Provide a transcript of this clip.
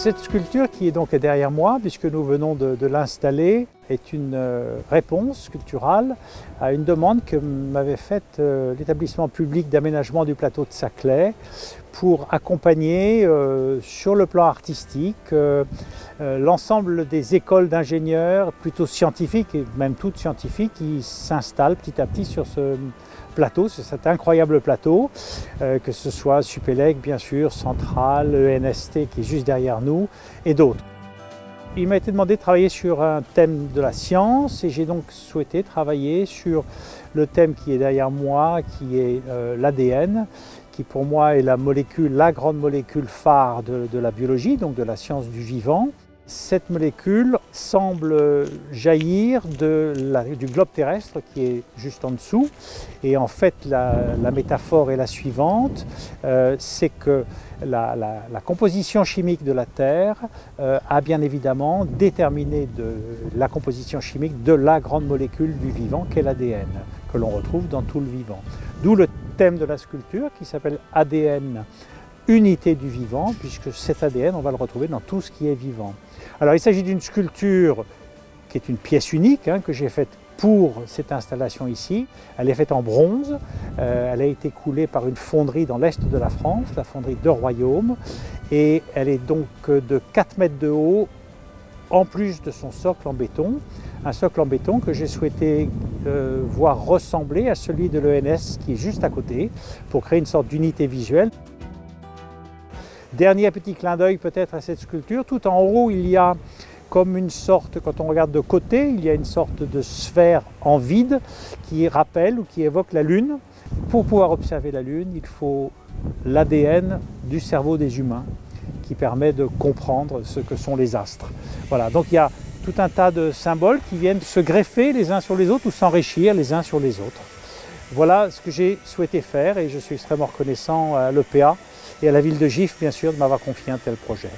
Cette sculpture qui est donc derrière moi, puisque nous venons de l'installer, est une réponse sculpturale à une demande que m'avait faite l'établissement public d'aménagement du plateau de Saclay pour accompagner sur le plan artistique l'ensemble des écoles d'ingénieurs plutôt scientifiques et même toutes scientifiques qui s'installent petit à petit sur ce plateau, sur cet incroyable plateau, que ce soit Supélec bien sûr, Centrale, ENST qui est juste derrière nous et d'autres. Il m'a été demandé de travailler sur un thème de la science et j'ai donc souhaité travailler sur le thème qui est derrière moi, qui est l'ADN, qui pour moi est la grande molécule phare de la biologie, donc de la science du vivant. Cette molécule semble jaillir du globe terrestre qui est juste en dessous. Et en fait, la métaphore est la suivante, c'est que la composition chimique de la Terre a bien évidemment déterminé la composition chimique de la grande molécule du vivant qu'est l'ADN, que l'on retrouve dans tout le vivant. D'où le thème de la sculpture qui s'appelle ADN, unité du vivant, puisque cet ADN, on va le retrouver dans tout ce qui est vivant. Alors il s'agit d'une sculpture qui est une pièce unique que j'ai faite pour cette installation ici. Elle est faite en bronze, elle a été coulée par une fonderie dans l'est de la France, la fonderie de Royaume, et elle est donc de 4 mètres de haut, en plus de son socle en béton. Un socle en béton que j'ai souhaité voir ressembler à celui de l'ENS qui est juste à côté, pour créer une sorte d'unité visuelle. Dernier petit clin d'œil peut-être à cette sculpture, tout en haut il y a comme une sorte, quand on regarde de côté, il y a une sorte de sphère en vide qui rappelle ou qui évoque la Lune. Pour pouvoir observer la Lune, il faut l'ADN du cerveau des humains qui permet de comprendre ce que sont les astres. Voilà, donc il y a tout un tas de symboles qui viennent se greffer les uns sur les autres ou s'enrichir les uns sur les autres. Voilà ce que j'ai souhaité faire et je suis extrêmement reconnaissant à l'EPA et à la ville de Gif, bien sûr, de m'avoir confié un tel projet.